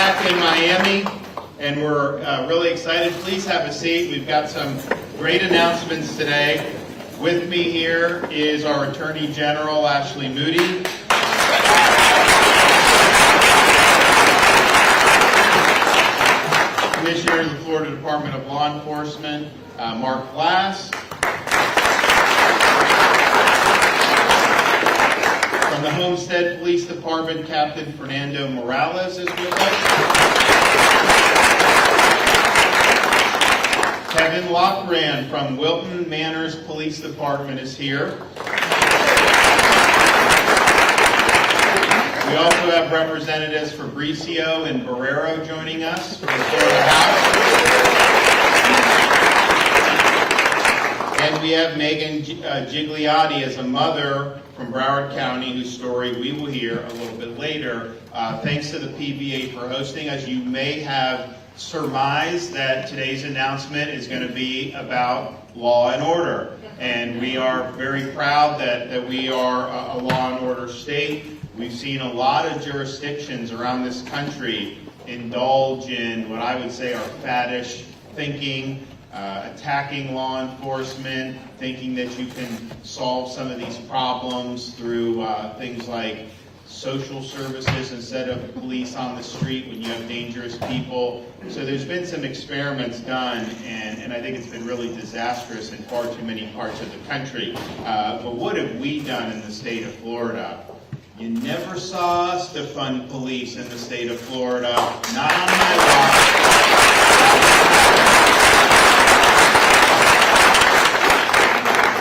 back in Miami, and we're really excited. Please have a seat. We've got some great announcements today. With me here is our Attorney General, Ashley Moody. Commissioner in the Florida Department of Law Enforcement, Mark Glass. From the Homestead Police Department, Captain Fernando Morales is with us. Kevin Lochran from Wilton Manors Police Department is here. We also have representatives Fabricio and Barrero joining us from the Florida House. And we have Megan Gigliotti as a mother from Broward County, whose story we will hear a little bit later. Thanks to the PBA for hosting us. You may have surmised that today's announcement is going to be about law and order. And we are very proud that we are a law and order state. We've seen a lot of jurisdictions around this country indulge in what I would say are faddish thinking, attacking law enforcement, thinking that you can solve some of these problems through things like social services instead of police on the street when you have dangerous people. So there's been some experiments done, and I think it's been really disastrous in far too many parts of the country. But what have we done in the state of Florida? You never saw us defund police in the state of Florida, not on my watch.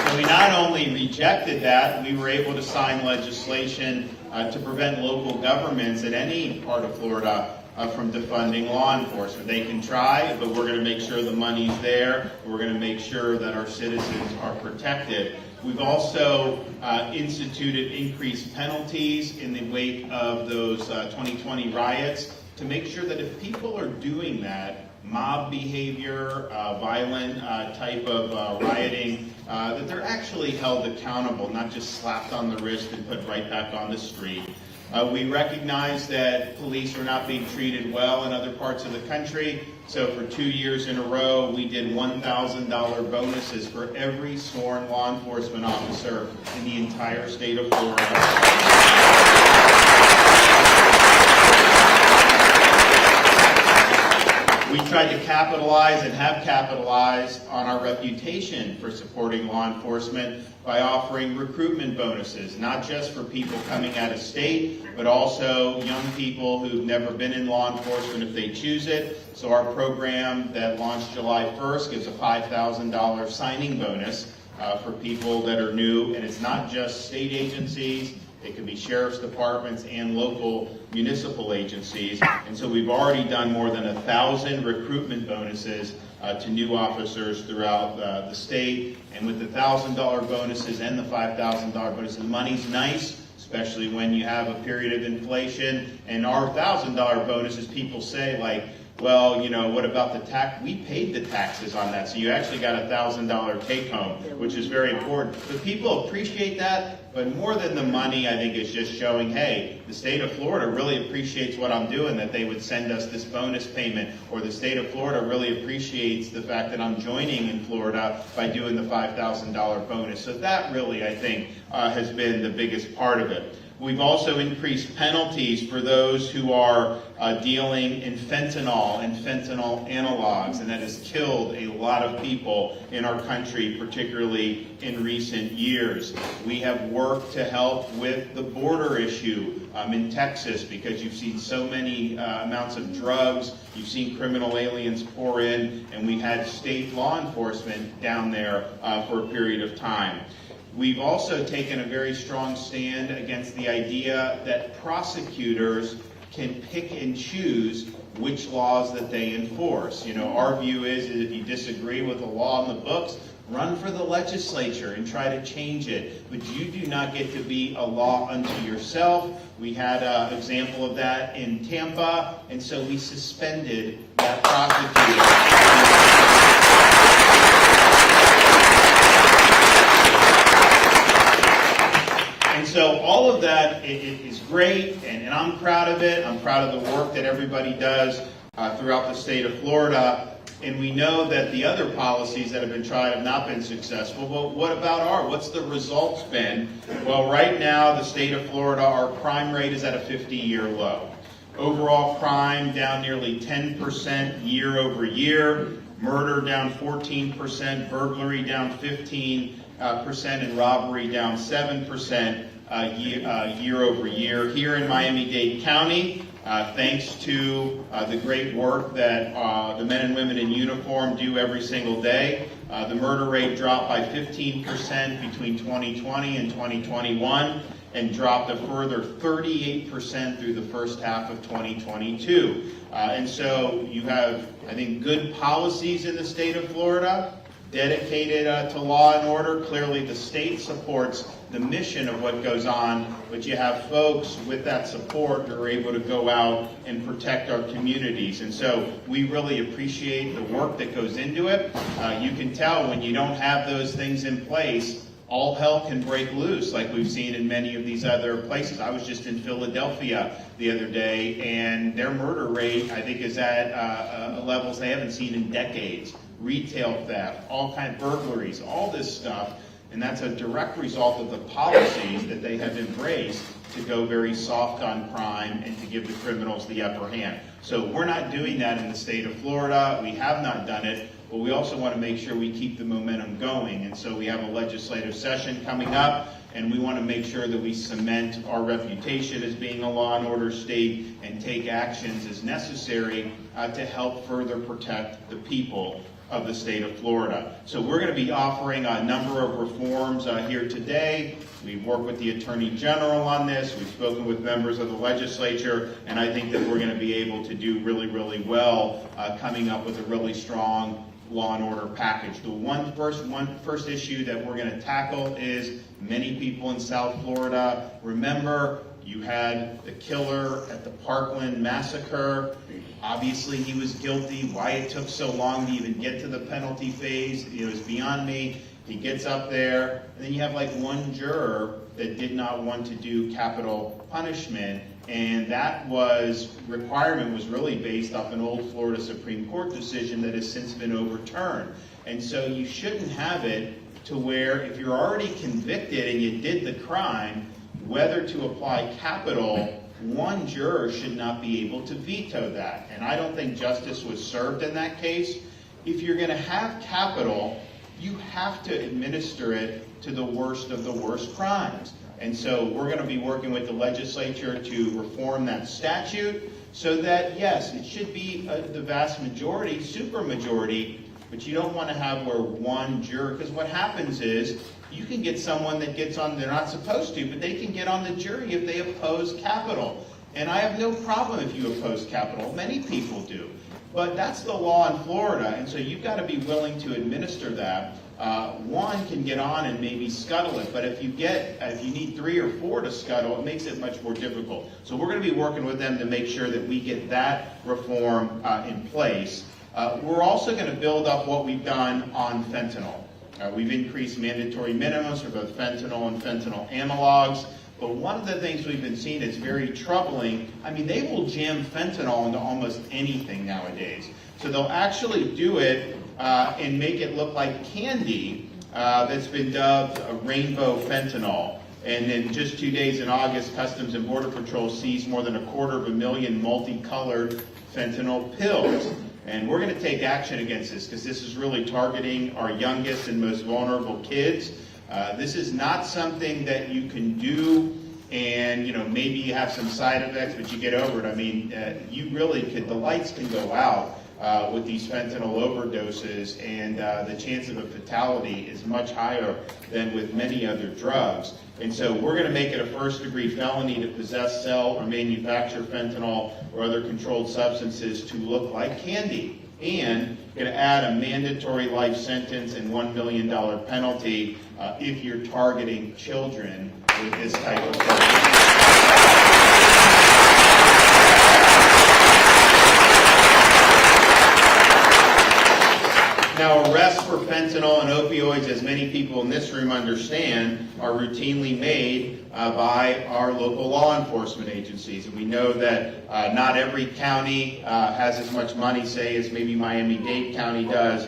So we not only rejected that, we were able to sign legislation to prevent local governments in any part of Florida from defunding law enforcement. They can try, but we're going to make sure the money's there. We're going to make sure that our citizens are protected. We've also instituted increased penalties in the wake of those 2020 riots to make sure that if people are doing that, mob behavior, violent type of rioting, that they're actually held accountable, not just slapped on the wrist and put right back on the street. We recognize that police are not being treated well in other parts of the country, so for 2 years in a row, we did $1,000 bonuses for every sworn law enforcement officer in the entire state of Florida. We tried to capitalize and have capitalized on our reputation for supporting law enforcement by offering recruitment bonuses, not just for people coming out of state, but also young people who've never been in law enforcement if they choose it. So our program that launched July 1st gives a $5,000 signing bonus for people that are new, and it's not just state agencies. It could be sheriff's departments and local municipal agencies. And so we've already done more than 1,000 recruitment bonuses to new officers throughout the state. And with the $1,000 bonuses and the $5,000 bonuses, the money's nice, especially when you have a period of inflation. And our $1,000 bonuses, people say, like, well, you know, what about the tax? We paid the taxes on that, so you actually got a $1,000 take home, which is very important. But people appreciate that, but more than the money, I think it's just showing, hey, the state of Florida really appreciates what I'm doing, that they would send us this bonus payment, or the state of Florida really appreciates the fact that I'm joining in Florida by doing the $5,000 bonus. So that really, I think, has been the biggest part of it. We've also increased penalties for those who are dealing in fentanyl and fentanyl analogs, and that has killed a lot of people in our country, particularly in recent years. We have worked to help with the border issue in Texas, because you've seen so many amounts of drugs, you've seen criminal aliens pour in, and we had state law enforcement down there for a period of time. We've also taken a very strong stand against the idea that prosecutors can pick and choose which laws that they enforce. You know, our view is if you disagree with the law in the books, run for the legislature and try to change it. But you do not get to be a law unto yourself. We had an example of that in Tampa, and so we suspended that prosecutor. And so all of that is great, and I'm proud of it. I'm proud of the work that everybody does throughout the state of Florida. And we know that the other policies that have been tried have not been successful. But what about what's the results been? Well, right now, the state of Florida, our crime rate is at a 50-year low. Overall crime down nearly 10% year over year. Murder down 14%. Burglary down 15%. And robbery down 7% year over year. Here in Miami-Dade County, thanks to the great work that the men and women in uniform do every single day, the murder rate dropped by 15% between 2020 and 2021 and dropped a further 38% through the first half of 2022. And so you have, I think, good policies in the state of Florida, dedicated to law and order. Clearly the state supports the mission of what goes on, but you have folks with that support who are able to go out and protect our communities. And so we really appreciate the work that goes into it. You can tell when you don't have those things in place, all hell can break loose, like we've seen in many of these other places. I was just in Philadelphia the other day, and their murder rate, I think, is at levels they haven't seen in decades. Retail theft, all kinds of burglaries, all this stuff. And that's a direct result of the policies that they have embraced to go very soft on crime and to give the criminals the upper hand. So we're not doing that in the state of Florida. We have not done it, but we also want to make sure we keep the momentum going. And so we have a legislative session coming up, and we want to make sure that we cement our reputation as being a law and order state and take actions as necessary to help further protect the people of the state of Florida. So we're going to be offering a number of reforms here today. We've worked with the Attorney General on this. We've spoken with members of the legislature, and I think that we're going to be able to do really, really well coming up with a really strong law and order package. The first issue that we're going to tackle is many people in South Florida. Remember, you had the killer at the Parkland massacre. Obviously, he was guilty. Why it took so long to even get to the penalty phase, is beyond me. He gets up there, and then you have like one juror that did not want to do capital punishment, and that requirement was really based off an old Florida Supreme Court decision that has since been overturned. And so you shouldn't have it to where if you're already convicted and you did the crime, whether to apply capital, one juror should not be able to veto that. And I don't think justice was served in that case. If you're going to have capital, you have to administer it to the worst of the worst crimes. And so we're going to be working with the legislature to reform that statute so that, yes, it should be the vast majority, supermajority, but you don't want to have where one juror, because what happens is you can get someone that gets on, they're not supposed to, but they can get on the jury if they oppose capital. And I have no problem if you oppose capital. Many people do. But that's the law in Florida, and so you've got to be willing to administer that. One can get on and maybe scuttle it, but if you need 3 or 4 to scuttle, it makes it much more difficult. So we're going to be working with them to make sure that we get that reform in place. We're also going to build up what we've done on fentanyl. We've increased mandatory minimums for both fentanyl and fentanyl analogs. But one of the things we've been seeing that's very troubling, they will jam fentanyl into almost anything nowadays. So they'll actually do it and make it look like candy that's been dubbed a rainbow fentanyl. And in just 2 days in August, Customs and Border Patrol seized more than 250,000 multicolored fentanyl pills. And we're going to take action against this because this is really targeting our youngest and most vulnerable kids. This is not something that you can do and, maybe you have some side effects, but you get over it. You really could, the lights can go out with these fentanyl overdoses, and the chance of a fatality is much higher than with many other drugs. And so we're going to make it a first-degree felony to possess, sell, or manufacture fentanyl or other controlled substances to look like candy. And going to add a mandatory life sentence and $1 million penalty if you're targeting children with this type of drug. Now, arrests for fentanyl and opioids, as many people in this room understand, are routinely made by our local law enforcement agencies. And we know that not every county has as much money, say, as maybe Miami-Dade County does.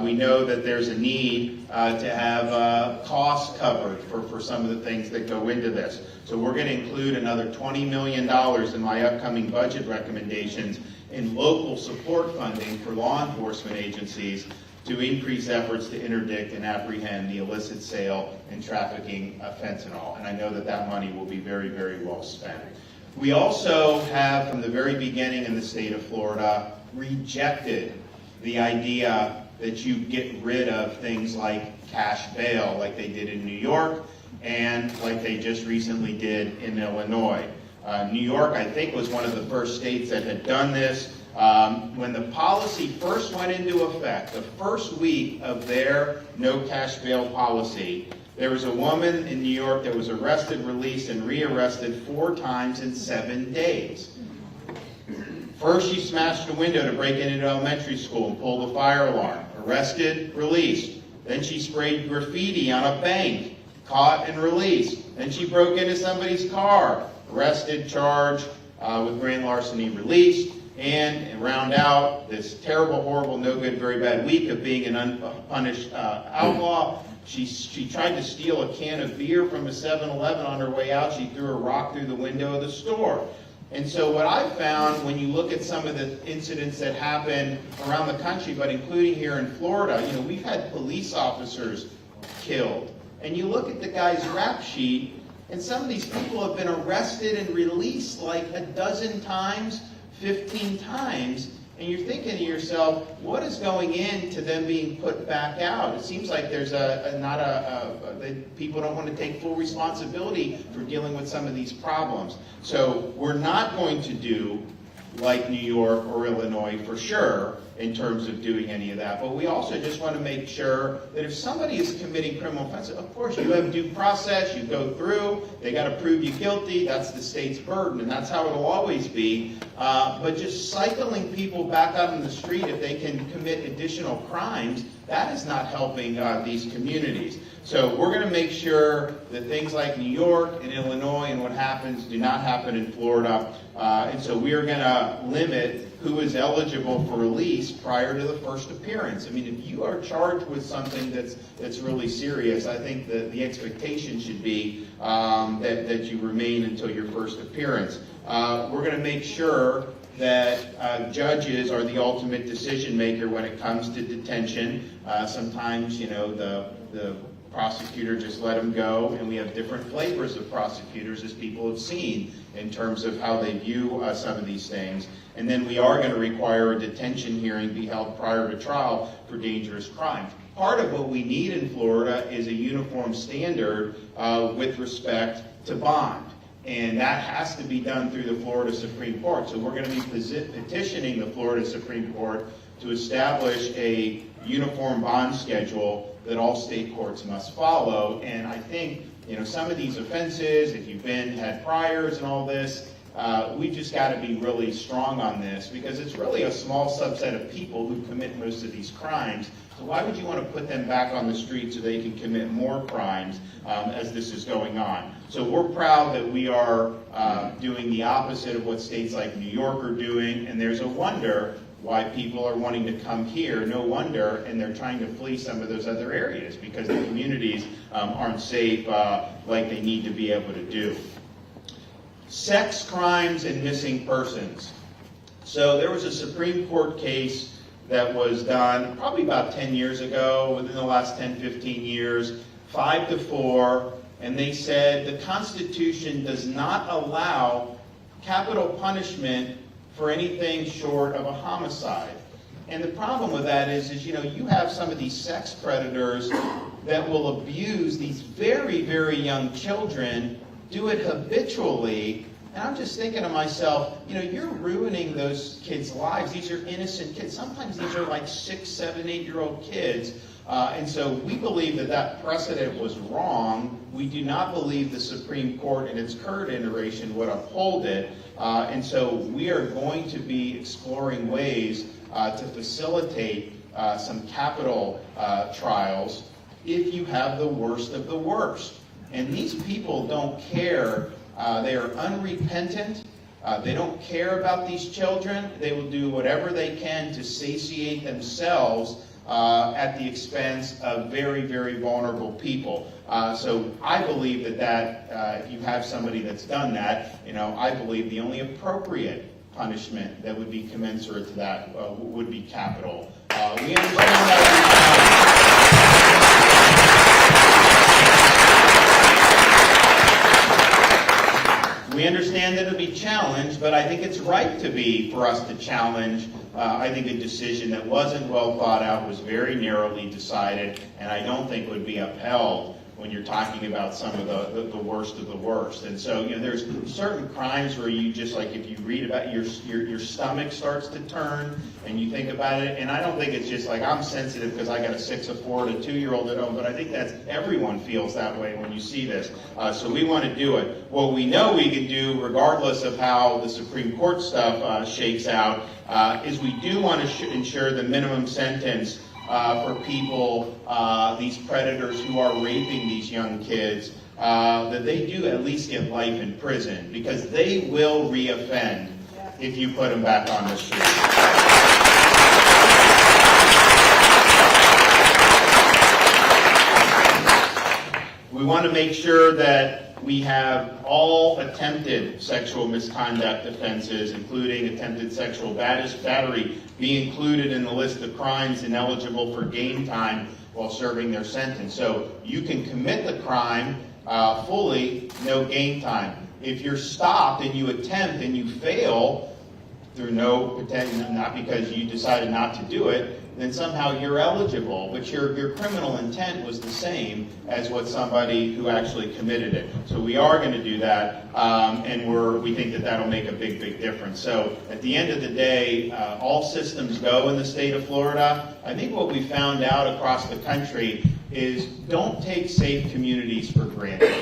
We know that there's a need to have costs covered for some of the things that go into this. So we're going to include another $20 million in my upcoming budget recommendations in local support funding for law enforcement agencies to increase efforts to interdict and apprehend the illicit sale and trafficking of fentanyl. And I know that that money will be very, very well spent. We also have, from the very beginning in the state of Florida, rejected the idea that you get rid of things like cash bail, like they did in New York and like they just recently did in Illinois. New York, I think, was one of the first states that had done this. When the policy first went into effect, the first week of their no cash bail policy, there was a woman in New York that was arrested, released, and rearrested 4 times in 7 days. First, she smashed a window to break into elementary school and pull the fire alarm. Arrested, released. Then she sprayed graffiti on a bank, caught and released. Then she broke into somebody's car, arrested, charged with grand larceny, released. And round out this terrible, horrible, no good, very bad week of being an unpunished outlaw. She tried to steal a can of beer from a 7-Eleven on her way out. She threw a rock through the window of the store. And so what I found when you look at some of the incidents that happen around the country, but including here in Florida, we've had police officers killed. And you look at the guy's rap sheet, and some of these people have been arrested and released like a dozen times, 15 times, and you're thinking to yourself, what is going into them being put back out? It seems like there's people don't want to take full responsibility for dealing with some of these problems. So we're not going to do like New York or Illinois for sure in terms of doing any of that. But we also just want to make sure that if somebody is committing criminal offenses, of course you have due process, you go through, they got to prove you guilty, that's the state's burden, and that's how it'll always be. But just cycling people back out on the street if they can commit additional crimes, that is not helping these communities. So we're going to make sure that things like New York and Illinois and what happens do not happen in Florida. And so we are going to limit who is eligible for release prior to the first appearance. I mean, if you are charged with something that's really serious, I think that the expectation should be that you remain until your first appearance. We're going to make sure that judges are the ultimate decision maker when it comes to detention. Sometimes, the prosecutor just let them go, and we have different flavors of prosecutors, as people have seen, in terms of how they view some of these things. And then we are going to require a detention hearing be held prior to trial for dangerous crimes. Part of what we need in Florida is a uniform standard with respect to bond. And that has to be done through the Florida Supreme Court. So we're going to be petitioning the Florida Supreme Court to establish a uniform bond schedule that all state courts must follow. And I think, some of these offenses, if you've had priors and all this, we've just got to be really strong on this, because it's really a small subset of people who commit most of these crimes. So why would you want to put them back on the street so they can commit more crimes as this is going on? So we're proud that we are doing the opposite of what states like New York are doing, and there's a wonder why people are wanting to come here. No wonder, and they're trying to flee some of those other areas because the communities aren't safe like they need to be able to do. Sex crimes and missing persons. So there was a Supreme Court case that was done probably about 10 years ago, within the last 10, 15 years, 5-4, and they said the Constitution does not allow capital punishment for anything short of a homicide. And the problem with that is you have some of these sex predators that will abuse these very, very young children, do it habitually. And I'm just thinking to myself, you're ruining those kids' lives. These are innocent kids. Sometimes these are like 6, 7, 8-year-old kids. And so we believe that precedent was wrong. We do not believe the Supreme Court in its current iteration would uphold it. And so we are going to be exploring ways to facilitate some capital trials if you have the worst of the worst. And these people don't care. They are unrepentant. They don't care about these children. They will do whatever they can to satiate themselves at the expense of very, very vulnerable people. So I believe that if you have somebody that's done that, I believe the only appropriate punishment that would be commensurate to that would be capital. We understand that. We understand that it'll be challenged, but I think it's right for us to challenge. I think a decision that wasn't well thought out, was very narrowly decided, and I don't think would be upheld when you're talking about some of the worst of the worst. And so, there's certain crimes where you just, like, if you read about it, your stomach starts to turn, and you think about it. And I don't think it's just like I'm sensitive because I got a 6, a 4, and a 2-year-old at home, but I think that's everyone feels that way when you see this. So we want to do it. What we know we can do, regardless of how the Supreme Court stuff shakes out, is we do want to ensure the minimum sentence for people, these predators who are raping these young kids, that they do at least get life in prison, because they will reoffend if you put them back on the street. We want to make sure that we have all attempted sexual misconduct offenses, including attempted sexual battery, be included in the list of crimes ineligible for game time while serving their sentence. So you can commit the crime fully, no game time. If you're stopped and you attempt and you fail through no potential, not because you decided not to do it, then somehow you're eligible, but your criminal intent was the same as what somebody who actually committed it. So we are going to do that, and we think that that'll make a big, big difference. So at the end of the day, all systems go in the state of Florida. I think what we found out across the country is don't take safe communities for granted.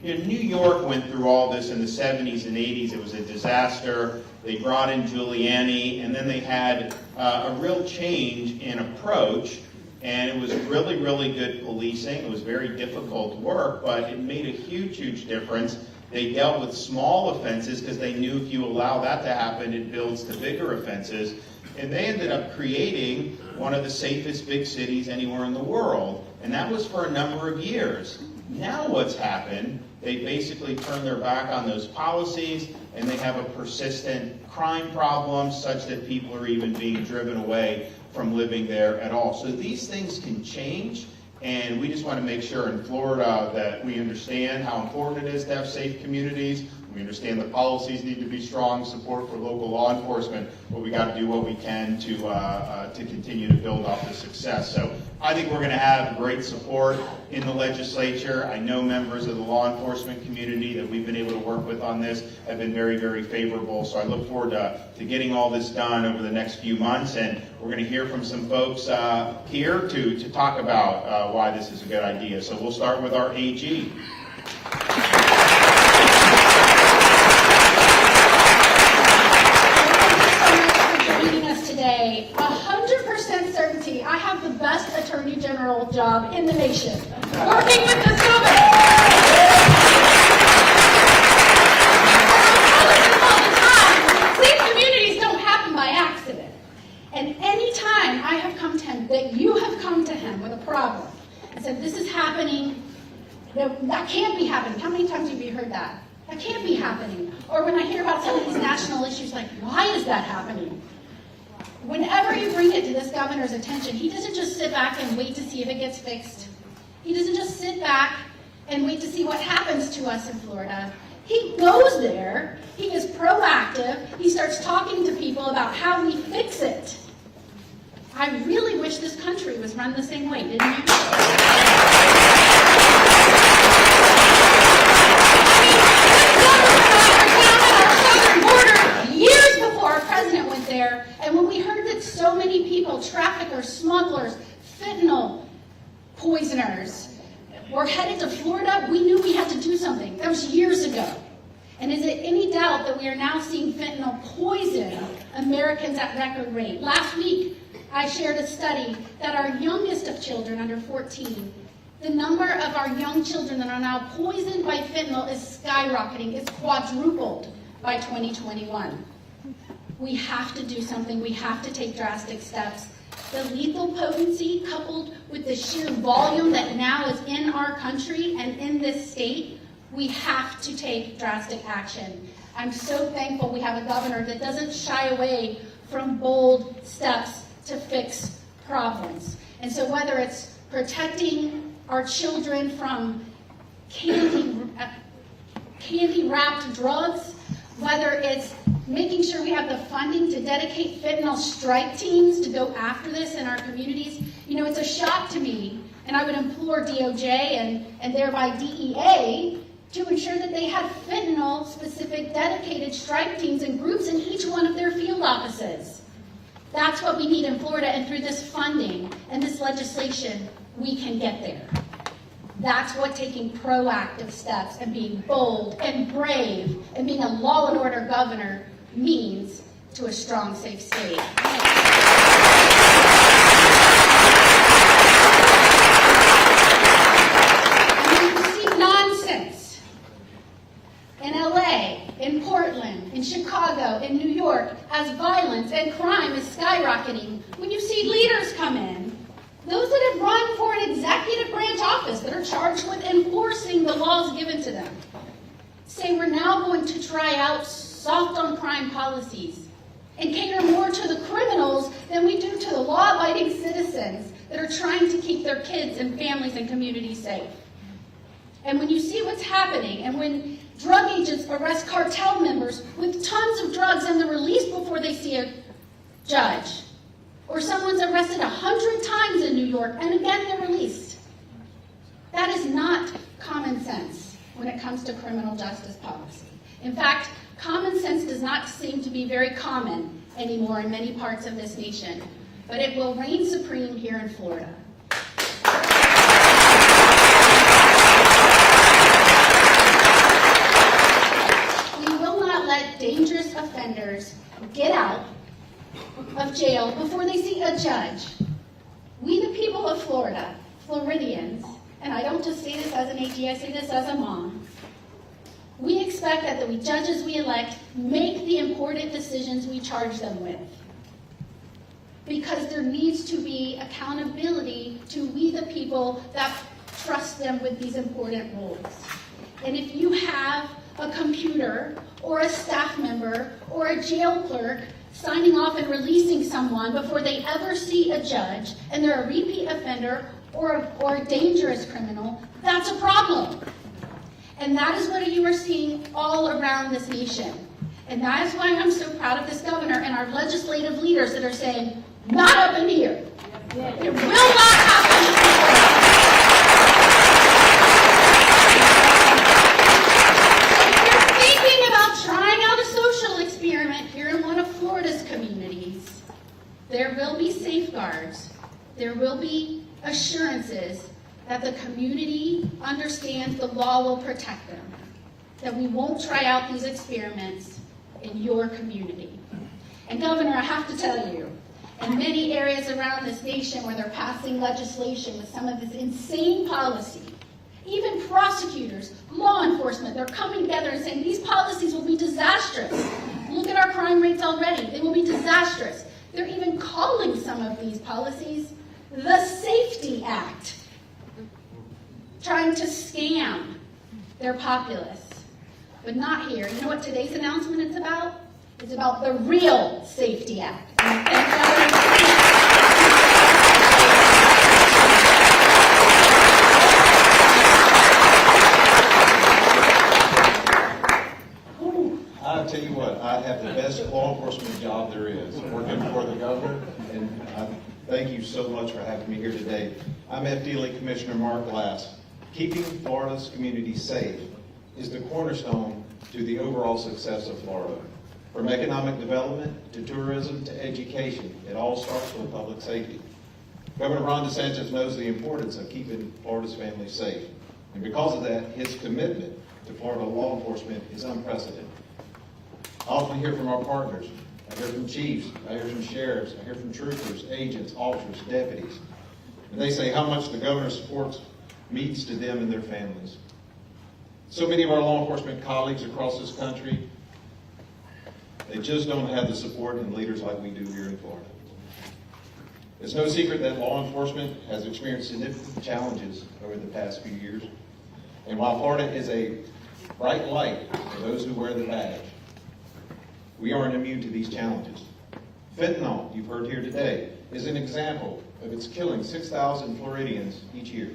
New York went through all this in the 70s and 80s. It was a disaster. They brought in Giuliani, and then they had a real change in approach, and it was really, really good policing. It was very difficult work, but it made a huge, huge difference. They dealt with small offenses because they knew if you allow that to happen, it builds to bigger offenses. And they ended up creating one of the safest big cities anywhere in the world, and that was for a number of years. Now what's happened, they basically turned their back on those policies, and they have a persistent crime problem such that people are even being driven away from living there at all. So these things can change, and we just want to make sure in Florida that we understand how important it is to have safe communities. We understand the policies need to be strong, support for local law enforcement, but we got to do what we can to continue to build off the success. So I think we're going to have great support in the legislature. I know members of the law enforcement community that we've been able to work with on this have been very, very favorable. So I look forward to getting all this done over the next few months, and we're going to hear from some folks here to talk about why this is a good idea. So we'll start with our AG. Today, 100% certainty, I have the best Attorney General job in the nation, working with this governor. All the time, safe communities don't happen by accident. And any time I have come to him, that you have come to him with a problem and said, this is happening, that can't be happening. How many times have you heard that? That can't be happening. Or when I hear about some of these national issues, like, why is that happening? Whenever you bring it to this governor's attention, he doesn't just sit back and wait to see if it gets fixed. He doesn't just sit back and wait to see what happens to us in Florida. He goes there, he is proactive, he starts talking to people about how we fix it. I really wish this country was run the same way, didn't you? Years before our president went there, and when we heard that so many people, traffickers, smugglers, fentanyl poisoners, were headed to Florida, we knew we had to do something. That was years ago. And is it any doubt that we are now seeing fentanyl poison Americans at record rate? Last week, I shared a study that our youngest of children, under 14, the number of our young children that are now poisoned by fentanyl is skyrocketing. It's quadrupled by 2021. We have to do something. We have to take drastic steps. The lethal potency, coupled with the sheer volume that now is in our country and in this state, we have to take drastic action. I'm so thankful we have a governor that doesn't shy away from bold steps to fix problems. And so whether it's protecting our children from candy-wrapped drugs, whether it's making sure we have the funding to dedicate fentanyl strike teams to go after this in our communities. You know, it's a shock to me, and I would implore DOJ and thereby DEA to ensure that they had fentanyl-specific dedicated strike teams and groups in each one of their field offices. That's what we need in Florida, and through this funding and this legislation, we can get there. That's what taking proactive steps and being bold and brave and being a law and order governor means to a strong, safe state. And you see nonsense in LA, in Portland, in Chicago, in New York, as violence and crime is skyrocketing. When you see leaders come in, those that have run for an executive branch office that are charged with enforcing the laws given to them, say we're now going to try out soft on crime policies and cater more to the criminals than we do to the law-abiding citizens that are trying to keep their kids and families and communities safe. And when you see what's happening, and when drug agents arrest cartel members with tons of drugs and they're released before they see a judge, or someone's arrested 100 times in New York and again they're released, that is not common sense when it comes to criminal justice policy. In fact, common sense does not seem to be very common anymore in many parts of this nation, but it will reign supreme here in Florida. We will not let dangerous offenders get out of jail before they see a judge. We, the people of Florida, Floridians, and I don't just say this as an AG, I say this as a mom, we expect that the judges we elect make the important decisions we charge them with. Because there needs to be accountability to we, the people, that trust them with these important roles. And if you have a computer or a staff member or a jail clerk signing off and releasing someone before they ever see a judge, and they're a repeat offender or a dangerous criminal, that's a problem. And that is what you are seeing all around this nation. And that is why I'm so proud of this governor and our legislative leaders that are saying, not up in here. It will not happen. There will be safeguards, there will be assurances that the community understands the law will protect them, that we won't try out these experiments in your community. And Governor, I have to tell you, in many areas around this nation where they're passing legislation with some of this insane policy, even prosecutors, law enforcement, they're coming together and saying these policies will be disastrous. Look at our crime rates already, they will be disastrous. They're even calling some of these policies the Safety Act, trying to scam their populace. But not here. You know what today's announcement is about? It's about the real Safety Act. And I'll tell you what, I have the best law enforcement job there is, working for the governor, and I thank you so much for having me here today. I'm FDLE Commissioner Mark Glass. Keeping Florida's communities safe is the cornerstone to the overall success of Florida. From economic development to tourism to education, it all starts with public safety. Governor Ron DeSantis knows the importance of keeping Florida's families safe. And because of that, his commitment to Florida law enforcement is unprecedented. I often hear from our partners. I hear from chiefs, I hear from sheriffs, I hear from troopers, agents, officers, deputies. And they say how much the governor's support means to them and their families. So many of our law enforcement colleagues across this country, they just don't have the support and leaders like we do here in Florida. It's no secret that law enforcement has experienced significant challenges over the past few years. And while Florida is a bright light for those who wear the badge, we aren't immune to these challenges. Fentanyl, you've heard here today, is an example of its killing 6,000 Floridians each year.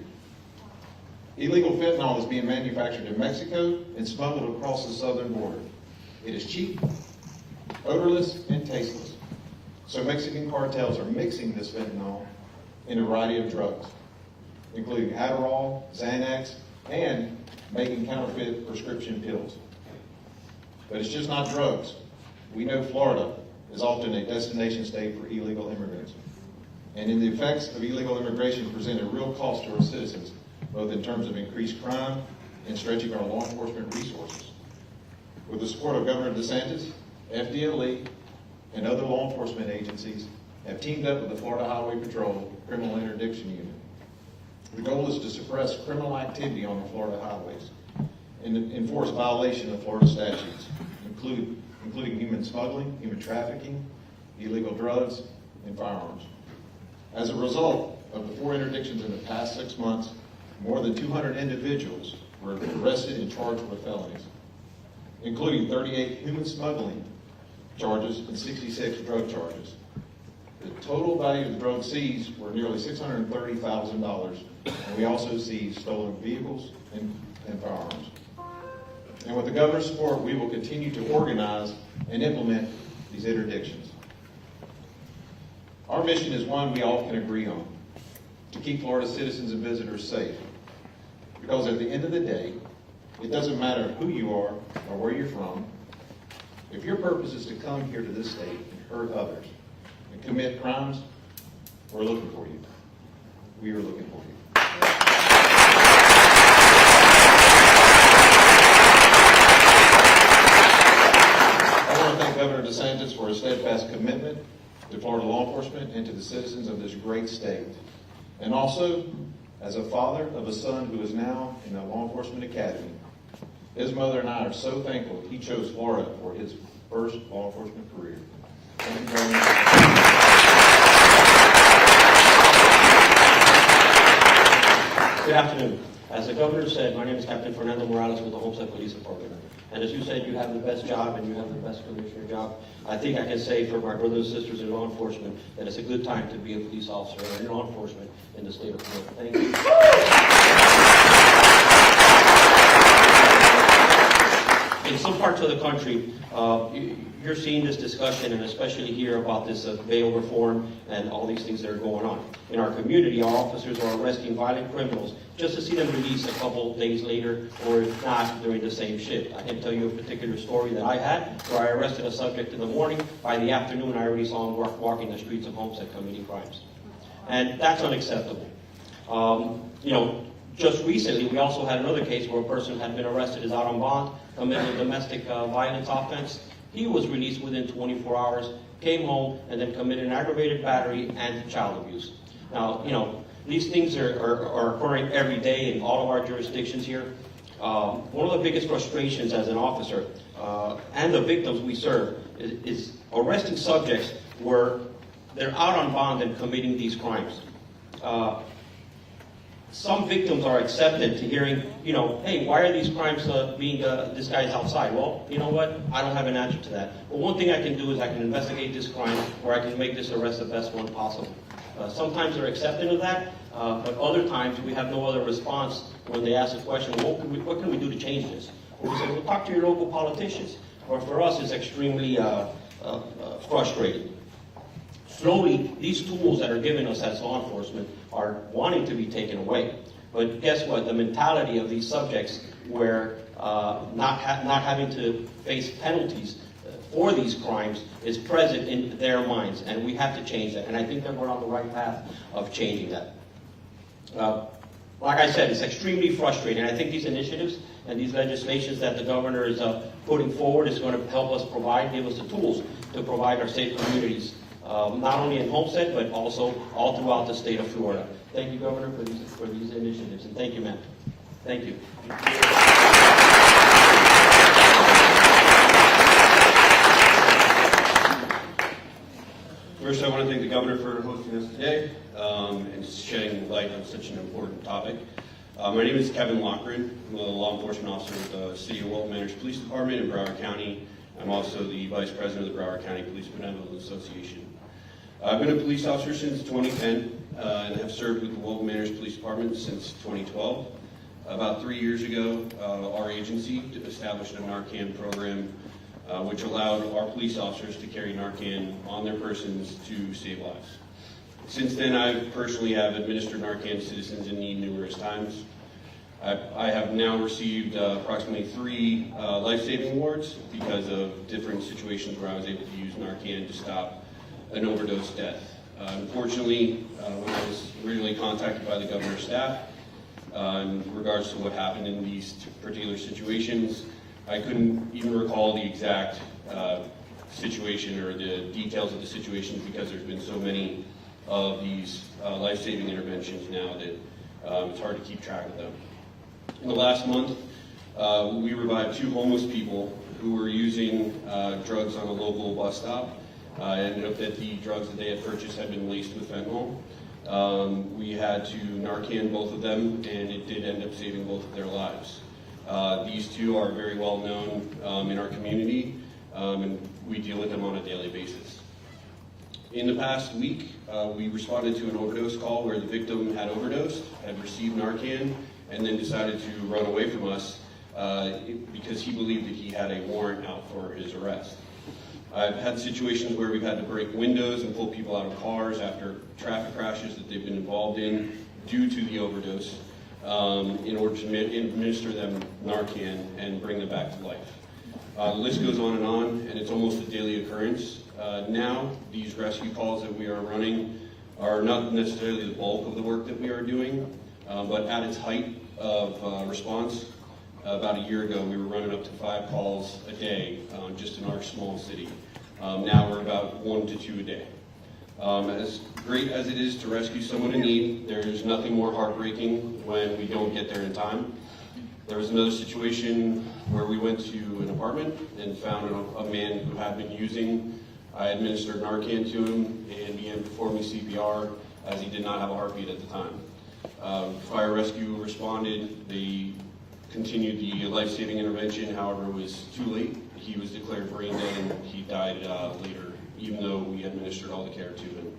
Illegal fentanyl is being manufactured in Mexico and smuggled across the southern border. It is cheap, odorless, and tasteless. So Mexican cartels are mixing this fentanyl in a variety of drugs, including Adderall, Xanax, and making counterfeit prescription pills. But it's just not drugs. We know Florida is often a destination state for illegal immigrants. And the effects of illegal immigration present a real cost to our citizens, both in terms of increased crime and stretching our law enforcement resources. With the support of Governor DeSantis, FDLE, and other law enforcement agencies have teamed up with the Florida Highway Patrol Criminal Interdiction Unit. The goal is to suppress criminal activity on the Florida highways and enforce violation of Florida statutes, including human smuggling, human trafficking, illegal drugs, and firearms. As a result of the 4 interdictions in the past 6 months, more than 200 individuals were arrested and charged with felonies, including 38 human smuggling charges and 66 drug charges. The total value of the drugs seized were nearly $630,000, and we also seized stolen vehicles and firearms. And with the governor's support, we will continue to organize and implement these interdictions. Our mission is one we all can agree on, to keep Florida citizens and visitors safe. Because at the end of the day, it doesn't matter who you are or where you're from. If your purpose is to come here to this state and hurt others and commit crimes, we're looking for you. We are looking for you. I want to thank Governor DeSantis for his steadfast commitment to Florida law enforcement and to the citizens of this great state. And also, as a father of a son who is now in the law enforcement academy, his mother and I are so thankful he chose Florida for his first law enforcement career. Thank you very much. Good afternoon. As the governor said, my name is Captain Fernando Morales with the Homestead Police Department. And as you said, you have the best job and you have the best commissioner job. I think I can say for my brothers and sisters in law enforcement that it's a good time to be a police officer or in law enforcement in the state of Florida. Thank you. In some parts of the country, you're seeing this discussion, and especially here about this bail reform and all these things that are going on. In our community, our officers are arresting violent criminals just to see them released a couple of days later, or if not, during the same shift. I can tell you a particular story that I had where I arrested a subject in the morning. By the afternoon, I already saw him walking the streets of Homestead committing crimes. And that's unacceptable. Just recently, we also had another case where a person had been arrested, is out on bond, committed a domestic violence offense. He was released within 24 hours, came home, and then committed an aggravated battery and child abuse. Now, these things are occurring every day in all of our jurisdictions here. One of the biggest frustrations as an officer and the victims we serve is arresting subjects where they're out on bond and committing these crimes. Some victims are accepted to hearing, hey, why are these crimes this guy's outside? Well, you know what? I don't have an answer to that. But one thing I can do is I can investigate this crime, or I can make this arrest the best one possible. Sometimes they're accepting of that, but other times we have no other response when they ask the question, what can we do to change this? Well, we say, well, talk to your local politicians. Or for us, it's extremely frustrating. Slowly, these tools that are given us as law enforcement are wanting to be taken away. But guess what? The mentality of these subjects where not having to face penalties for these crimes is present in their minds, and we have to change that. And I think that we're on the right path of changing that. like I said, it's extremely frustrating. I think these initiatives and these legislations that the governor is putting forward is going to help us give us the tools to provide our safe communities, not only in Homestead, but also all throughout the state of Florida. Thank you, Governor, for these initiatives, and thank you, ma'am. Thank you. First, I want to thank the Governor for hosting us today and shedding light on such an important topic. My name is Kevin Lockridge. I'm a law enforcement officer with the City of Walton Manors Police Department in Broward County. I'm also the Vice President of the Broward County Police Benevolent Association. I've been a police officer since 2010 and have served with the Walton Manors Police Department since 2012. About 3 years ago, our agency established a Narcan program which allowed our police officers to carry Narcan on their persons to save lives. Since then, I personally have administered Narcan to citizens in need numerous times. I have now received approximately 3 life-saving awards because of different situations where I was able to use Narcan to stop an overdose death. Unfortunately, when I was originally contacted by the governor's staff in regards to what happened in these particular situations, I couldn't even recall the exact situation or the details of the situations because there's been so many of these life-saving interventions now that it's hard to keep track of them. In the last month, we revived 2 homeless people who were using drugs on a local bus stop. It ended up that the drugs that they had purchased had been laced with fentanyl. We had to Narcan both of them, and it did end up saving both of their lives. These 2 are very well known in our community, and we deal with them on a daily basis. In the past week, we responded to an overdose call where the victim had overdosed, had received Narcan, and then decided to run away from us because he believed that he had a warrant out for his arrest. I've had situations where we've had to break windows and pull people out of cars after traffic crashes that they've been involved in due to the overdose in order to administer them Narcan and bring them back to life. The list goes on, and it's almost a daily occurrence. Now, these rescue calls that we are running are not necessarily the bulk of the work that we are doing, but at its height of response, about a year ago, we were running up to 5 calls a day just in our small city. Now we're about 1 to 2 a day. As great as it is to rescue someone in need, there's nothing more heartbreaking when we don't get there in time. There was another situation where we went to an apartment and found a man who had been using. I administered Narcan to him and began performing CPR as he did not have a heartbeat at the time. Fire rescue responded. They continued the life-saving intervention. However, it was too late. He was declared brain dead and he died later, even though we administered all the care to him.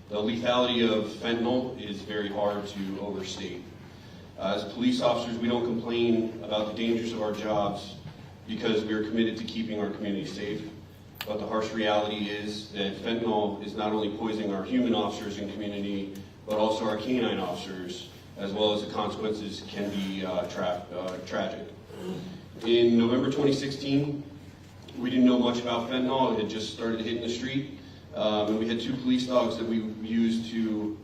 The lethality of fentanyl is very hard to overstate. As police officers, we don't complain about the dangers of our jobs because we are committed to keeping our community safe. But the harsh reality is that fentanyl is not only poisoning our human officers and community, but also our canine officers, as well as the consequences can be tragic. In November 2016, we didn't know much about fentanyl. It had just started hitting the street. And we had 2 police dogs that we used to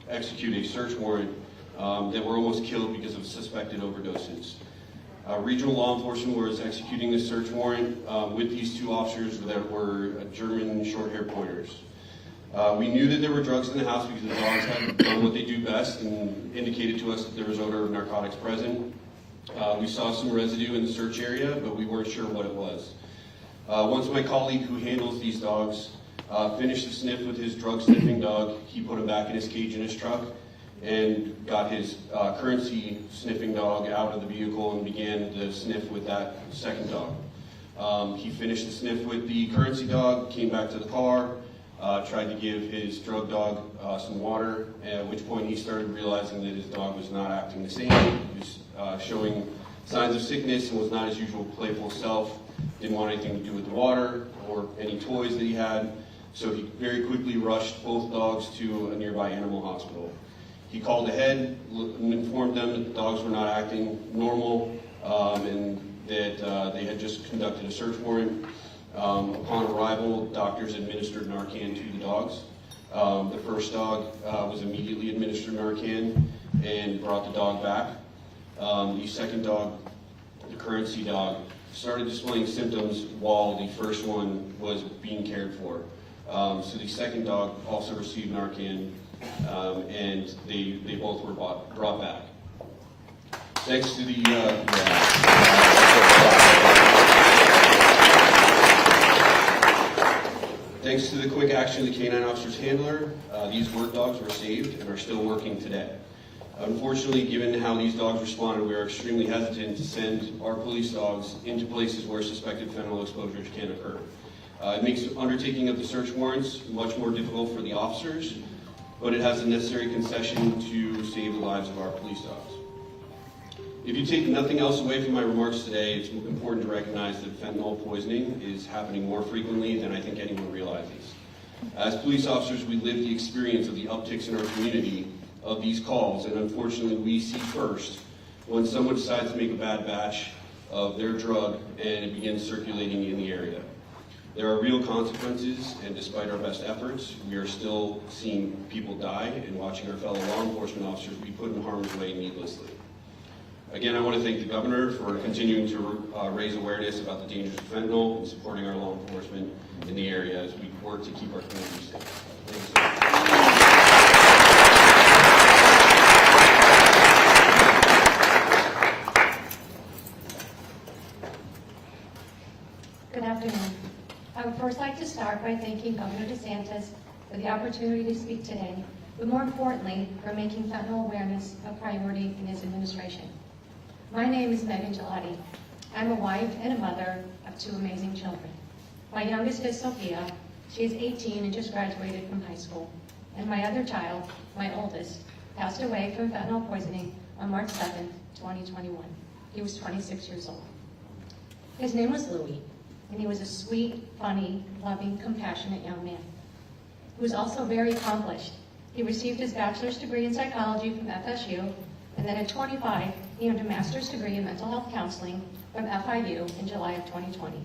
execute a search warrant that were almost killed because of suspected overdoses. Regional law enforcement was executing this search warrant with these 2 officers that were German short-haired pointers. We knew that there were drugs in the house because the dogs had done what they do best and indicated to us that there was odor of narcotics present. We saw some residue in the search area, but we weren't sure what it was. Once my colleague who handles these dogs finished the sniff with his drug-sniffing dog, he put him back in his cage in his truck and got his currency sniffing dog out of the vehicle and began the sniff with that second dog. He finished the sniff with the currency dog, came back to the car, tried to give his drug dog some water, at which point he started realizing that his dog was not acting the same. He was showing signs of sickness and was not his usual playful self, didn't want anything to do with the water or any toys that he had, so he very quickly rushed both dogs to a nearby animal hospital. He called ahead and informed them that the dogs were not acting normal and that they had just conducted a search warrant. Upon arrival, doctors administered Narcan to the dogs. The first dog was immediately administered Narcan and brought the dog back. The second dog, the currency dog, started displaying symptoms while the first one was being cared for. So the second dog also received Narcan, and they both were brought back. Thanks to the thanks to the quick action of the canine officer's handler, these work dogs were saved and are still working today. Unfortunately, given how these dogs responded, we are extremely hesitant to send our police dogs into places where suspected fentanyl exposures can occur. It makes undertaking of the search warrants much more difficult for the officers, but it has the necessary concession to save the lives of our police dogs. If you take nothing else away from my remarks today, it's important to recognize that fentanyl poisoning is happening more frequently than I think anyone realizes. As police officers, we live the experience of the upticks in our community of these calls, and unfortunately we see first when someone decides to make a bad batch of their drug and it begins circulating in the area. There are real consequences, and despite our best efforts, we are still seeing people die and watching our fellow law enforcement officers be put in harm's way needlessly. Again, I want to thank the governor for continuing to raise awareness about the dangers of fentanyl and supporting our law enforcement in the area as we work to keep our community safe. Thanks. Good afternoon. I would first like to start by thanking Governor DeSantis for the opportunity to speak today, but more importantly, for making fentanyl awareness a priority in his administration. My name is Megan Gelati. I'm a wife and a mother of 2 amazing children. My youngest is Sophia. She is 18 and just graduated from high school. And my other child, my oldest, passed away from fentanyl poisoning on March 7, 2021. He was 26 years old. His name was Louis, and he was a sweet, funny, loving, compassionate young man. He was also very accomplished. He received his bachelor's degree in psychology from FSU, and then at 25, he earned a master's degree in mental health counseling from FIU in July of 2020.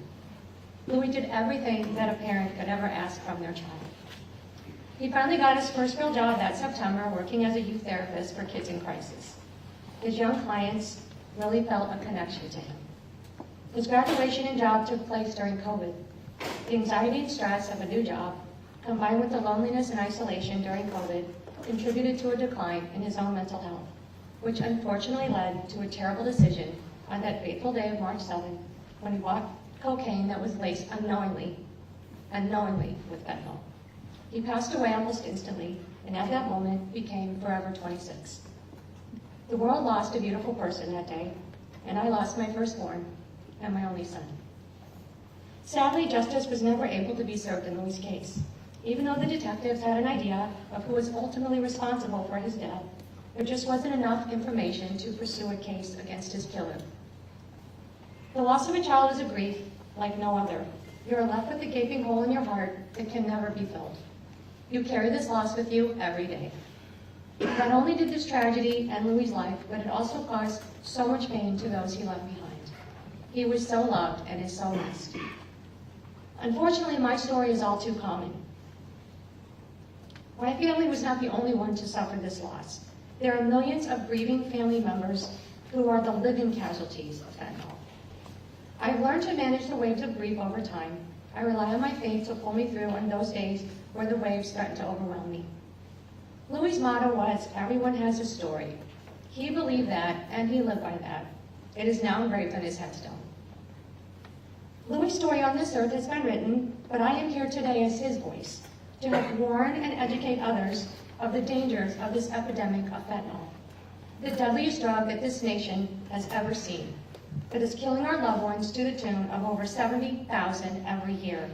Louis did everything that a parent could ever ask from their child. He finally got his first real job that September working as a youth therapist for kids in crisis. His young clients really felt a connection to him. His graduation and job took place during COVID. The anxiety and stress of a new job, combined with the loneliness and isolation during COVID, contributed to a decline in his own mental health, which unfortunately led to a terrible decision on that fateful day of March 7, when he bought cocaine that was laced unknowingly with fentanyl. He passed away almost instantly, and at that moment became forever 26. The world lost a beautiful person that day, and I lost my firstborn and my only son. Sadly, justice was never able to be served in Louis' case. Even though the detectives had an idea of who was ultimately responsible for his death, there just wasn't enough information to pursue a case against his killer. The loss of a child is a grief like no other. You are left with a gaping hole in your heart that can never be filled. You carry this loss with you every day. Not only did this tragedy end Louis' life, but it also caused so much pain to those he left behind. He was so loved and is so missed. Unfortunately, my story is all too common. My family was not the only one to suffer this loss. There are millions of grieving family members who are the living casualties of fentanyl. I've learned to manage the waves of grief over time. I rely on my faith to pull me through on those days where the waves threaten to overwhelm me. Louis' motto was, "Everyone has a story." He believed that, and he lived by that. It is now engraved on his headstone. Louis' story on this earth has been written, but I am here today as his voice, to help warn and educate others of the dangers of this epidemic of fentanyl, the deadliest drug that this nation has ever seen, that is killing our loved ones to the tune of over 70,000 every year.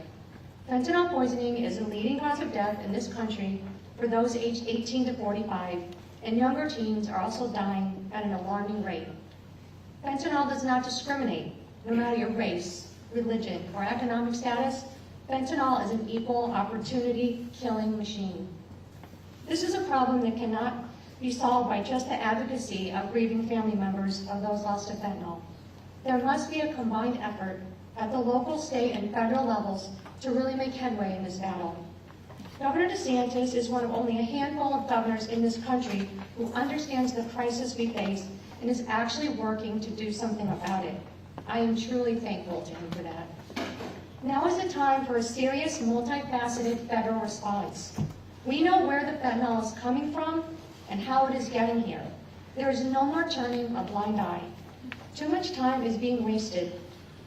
Fentanyl poisoning is a leading cause of death in this country for those aged 18 to 45, and younger teens are also dying at an alarming rate. Fentanyl does not discriminate, no matter your race, religion, or economic status. Fentanyl is an equal opportunity killing machine. This is a problem that cannot be solved by just the advocacy of grieving family members of those lost to fentanyl. There must be a combined effort at the local, state, and federal levels to really make headway in this battle. Governor DeSantis is one of only a handful of governors in this country who understands the crisis we face and is actually working to do something about it. I am truly thankful to him for that. Now is the time for a serious, multifaceted federal response. We know where the fentanyl is coming from and how it is getting here. There is no more turning a blind eye. Too much time is being wasted.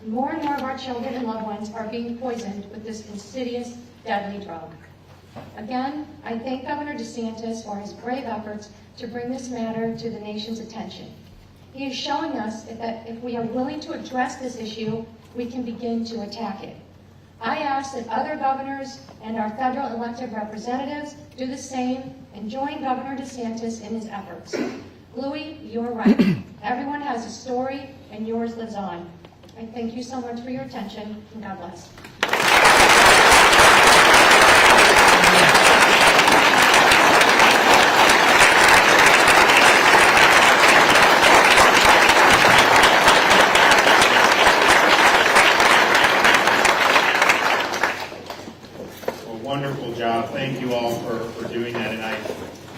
More and more of our children and loved ones are being poisoned with this insidious, deadly drug. Again, I thank Governor DeSantis for his brave efforts to bring this matter to the nation's attention. He is showing us that if we are willing to address this issue, we can begin to attack it. I ask that other governors and our federal elected representatives do the same and join Governor DeSantis in his efforts. Louis, you're right. Everyone has a story, and yours lives on. I thank you so much for your attention, and God bless. Wonderful job. Thank you all for doing that. And I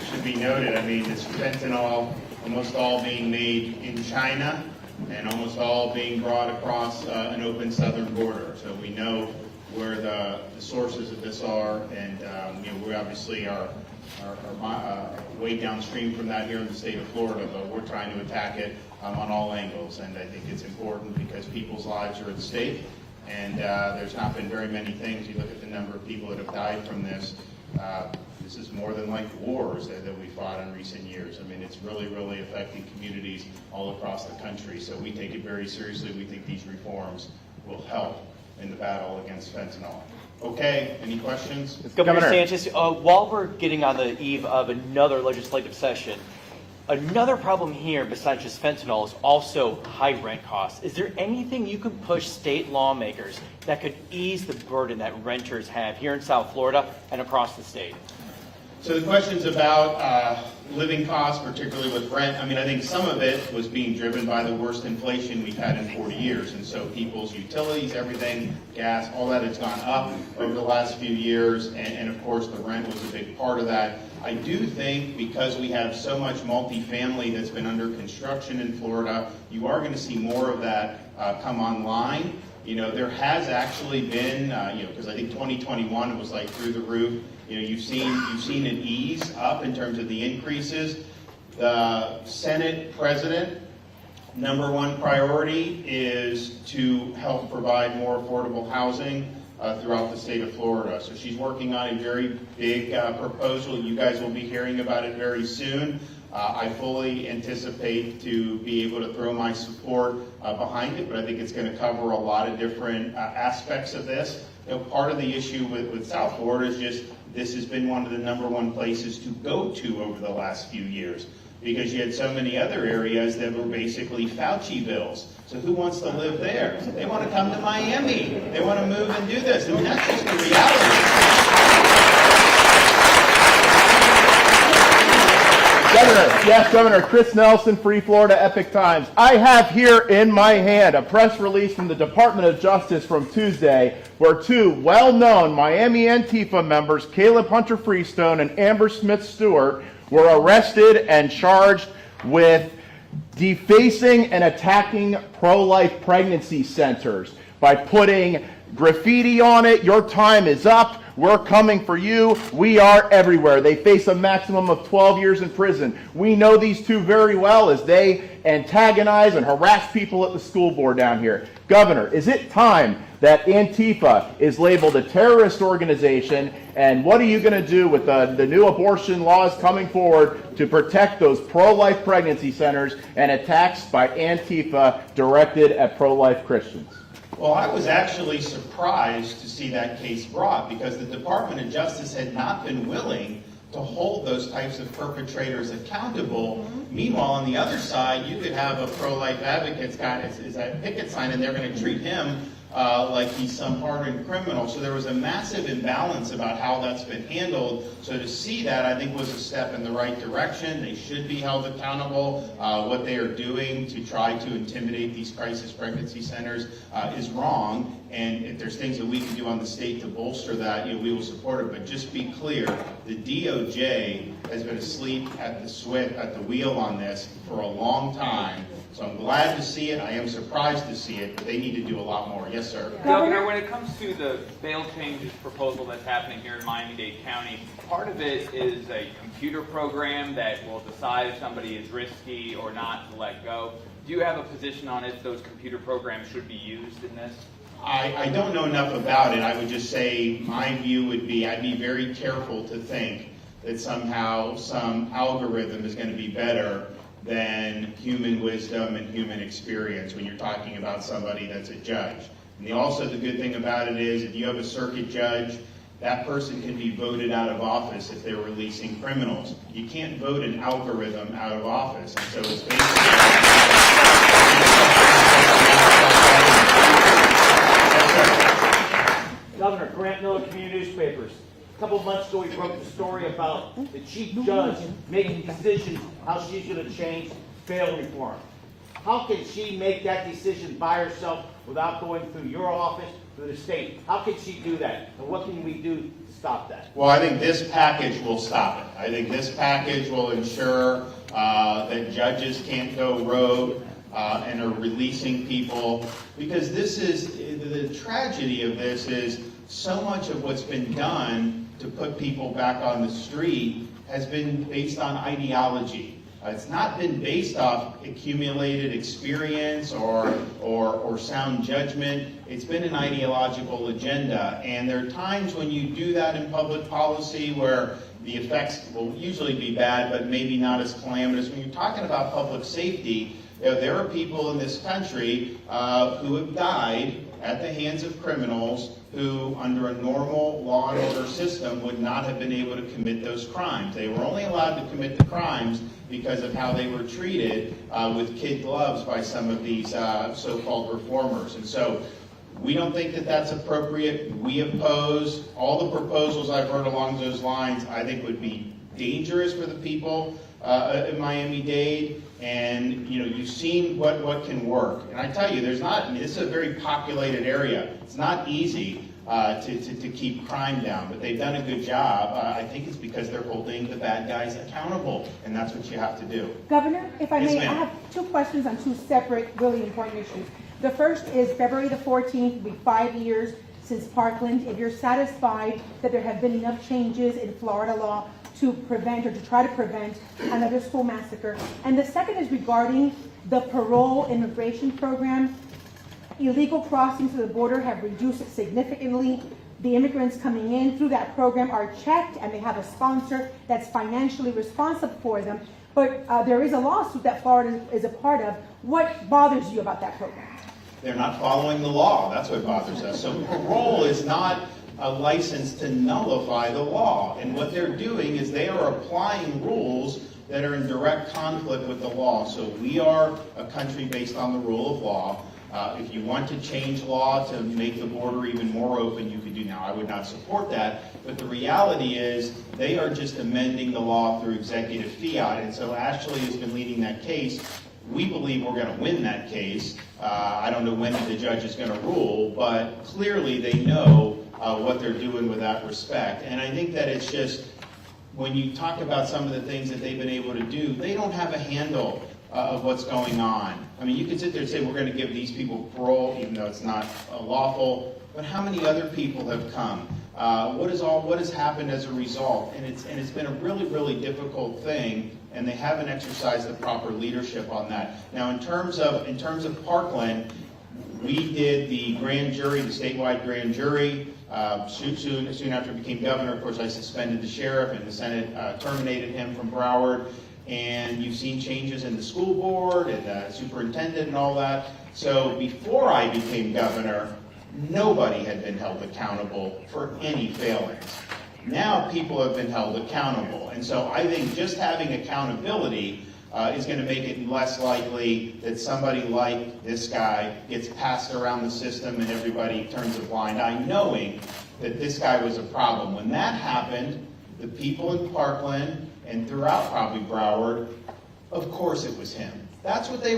should be noted, I mean, this fentanyl almost all being made in China and almost all being brought across an open southern border. So we know where the sources of this are, and we obviously are way downstream from that here in the state of Florida, but we're trying to attack it on all angles. And I think it's important because people's lives are at stake. And there's not been very many things. You look at the number of people that have died from this. This is more than like wars that we fought in recent years. I mean, it's really, really affecting communities all across the country. So we take it very seriously. We think these reforms will help in the battle against fentanyl. Okay, any questions? Governor DeSantis, while we're getting on the eve of another legislative session, another problem here, besides just fentanyl, is also high rent costs. Is there anything you can push state lawmakers that could ease the burden that renters have here in South Florida and across the state? So the question's about living costs, particularly with rent. I mean, I think some of it was being driven by the worst inflation we've had in 40 years. And so people's utilities, everything, gas, all that has gone up over the last few years. And of course, the rent was a big part of that. I do think because we have so much multifamily that's been under construction in Florida, you are going to see more of that come online. There has actually been, because I think 2021 was like through the roof. You've seen an ease up in terms of the increases. The Senate President, number one priority is to help provide more affordable housing throughout the state of Florida. So she's working on a very big proposal. You guys will be hearing about it very soon. I fully anticipate to be able to throw my support behind it, but I think it's going to cover a lot of different aspects of this. Part of the issue with South Florida is just this has been one of the number one places to go to over the last few years because you had so many other areas that were basically Faucivilles. So who wants to live there? They want to come to Miami. They want to move and do this. I mean, that's just the reality. Governor Chris Nelson, Free Florida Epic Times. I have here in my hand a press release from the Department of Justice from Tuesday where two well-known Miami Antifa members, Caleb Hunter Freestone and Amber Smith Stewart, were arrested and charged with defacing and attacking pro-life pregnancy centers by putting graffiti on it. Your time is up. We're coming for you. We are everywhere. They face a maximum of 12 years in prison. We know these two very well as they antagonize and harass people at the school board down here. Governor, is it time that Antifa is labeled a terrorist organization? And what are you going to do with the new abortion laws coming forward to protect those pro-life pregnancy centers and attacks by Antifa directed at pro-life Christians? Well, I was actually surprised to see that case brought because the Department of Justice had not been willing to hold those types of perpetrators accountable. Meanwhile, on the other side, you could have a pro-life advocate's got a picket sign and they're going to treat him like he's some hardened criminal. So there was a massive imbalance about how that's been handled. So to see that, I think, was a step in the right direction. They should be held accountable. What they are doing to try to intimidate these crisis pregnancy centers is wrong. And if there's things that we can do on the state to bolster that, we will support it. But just be clear, the DOJ has been asleep at the wheel on this for a long time. So I'm glad to see it. I am surprised to see it, but they need to do a lot more. Yes, sir. Governor, when it comes to the bail changes proposal that's happening here in Miami-Dade County, part of it is a computer program that will decide if somebody is risky or not to let go. Do you have a position on if those computer programs should be used in this? I don't know enough about it. I would just say my view would be I'd be very careful to think that somehow some algorithm is going to be better than human wisdom and human experience when you're talking about somebody that's a judge. And also the good thing about it is if you have a circuit judge, that person can be voted out of office if they're releasing criminals. You can't vote an algorithm out of office. And so it's Governor, Grant Miller, Community Newspapers. A couple of months ago, we broke the story about the chief judge making decisions how she's going to change bail reform. How can she make that decision by herself without going through your office, through the state? How can she do that? And what can we do to stop that? Well, I think this package will stop it. I think this package will ensure that judges can't go rogue and are releasing people, because this is the tragedy of this is so much of what's been done to put people back on the street has been based on ideology. It's not been based off accumulated experience or sound judgment. It's been an ideological agenda. And there are times when you do that in public policy where the effects will usually be bad, but maybe not as calamitous. When you're talking about public safety, there are people in this country who have died at the hands of criminals who, under a normal law and order system, would not have been able to commit those crimes. They were only allowed to commit the crimes because of how they were treated with kid gloves by some of these so-called reformers. And so we don't think that that's appropriate. We oppose all the proposals I've heard along those lines. I think would be dangerous for the people in Miami-Dade. And you've seen what can work. And I tell you, this is a very populated area. It's not easy to keep crime down, but they've done a good job. I think it's because they're holding the bad guys accountable, and that's what you have to do. Governor, if I Yes, may, I ma'am. have two questions on two separate, really important issues. The first is February the 14th will be 5 years since Parkland. If you're satisfied that there have been enough changes in Florida law to prevent or to try to prevent another school massacre. And the second is regarding the parole immigration program. Illegal crossings to the border have reduced significantly. The immigrants coming in through that program are checked and they have a sponsor that's financially responsible for them. But there is a lawsuit that Florida is a part of. What bothers you about that program? They're not following the law. That's what bothers us. So parole is not a license to nullify the law. And what they're doing is they are applying rules that are in direct conflict with the law. So we are a country based on the rule of law. If you want to change law to make the border even more open, you could do now. I would not support that. But the reality is they are just amending the law through executive fiat. And so Ashley has been leading that case. We believe we're going to win that case. I don't know when the judge is going to rule, but clearly they know what they're doing with that respect. And I think that it's just, when you talk about some of the things that they've been able to do, they don't have a handle of what's going on. I mean, you could sit there and say we're going to give these people parole, even though it's not lawful, but how many other people have come? What has happened as a result? And it's been a really, really difficult thing, and they haven't exercised the proper leadership on that. Now, in terms of Parkland, we did the grand jury, the statewide grand jury. Soon after I became governor, of course, I suspended the sheriff, and the Senate terminated him from Broward. And you've seen changes in the school board and the superintendent and all that. So before I became governor, nobody had been held accountable for any failings. Now people have been held accountable. And so I think just having accountability is going to make it less likely that somebody like this guy gets passed around the system and everybody turns a blind eye, knowing that this guy was a problem. When that happened, the people in Parkland and throughout probably Broward, of course it was him. That's what they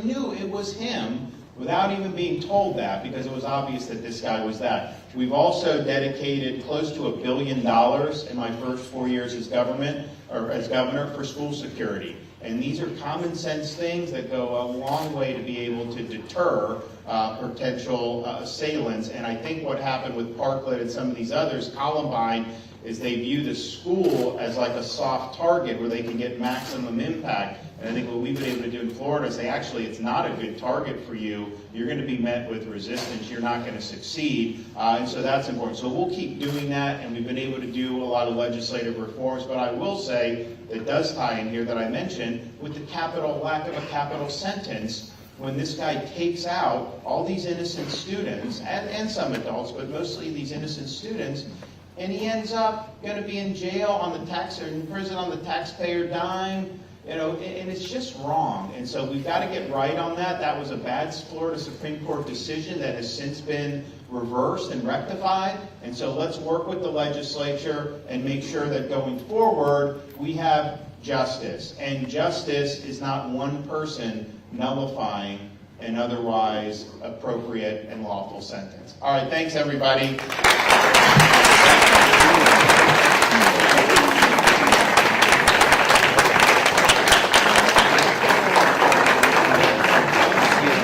knew it was him without even being told that, because it was obvious that this guy was that. We've also dedicated close to $1 billion in my first 4 years as governor for school security. And these are common sense things that go a long way to be able to deter potential assailants. And I think what happened with Parkland and some of these others, Columbine, is they view the school as like a soft target where they can get maximum impact. And I think what we've been able to do in Florida is say, actually, it's not a good target for you. You're going to be met with resistance. You're not going to succeed. And so that's important. So we'll keep doing that, and we've been able to do a lot of legislative reforms. But I will say that does tie in here that I mentioned with the lack of a capital sentence. When this guy takes out all these innocent students, and some adults, but mostly these innocent students, and he ends up going to be in jail or in prison on the taxpayer dime, and it's just wrong. And so we've got to get right on that. That was a bad Florida Supreme Court decision that has since been reversed and rectified. And so let's work with the legislature and make sure that going forward we have justice. And justice is not one person nullifying an otherwise appropriate and lawful sentence. All right, thanks everybody.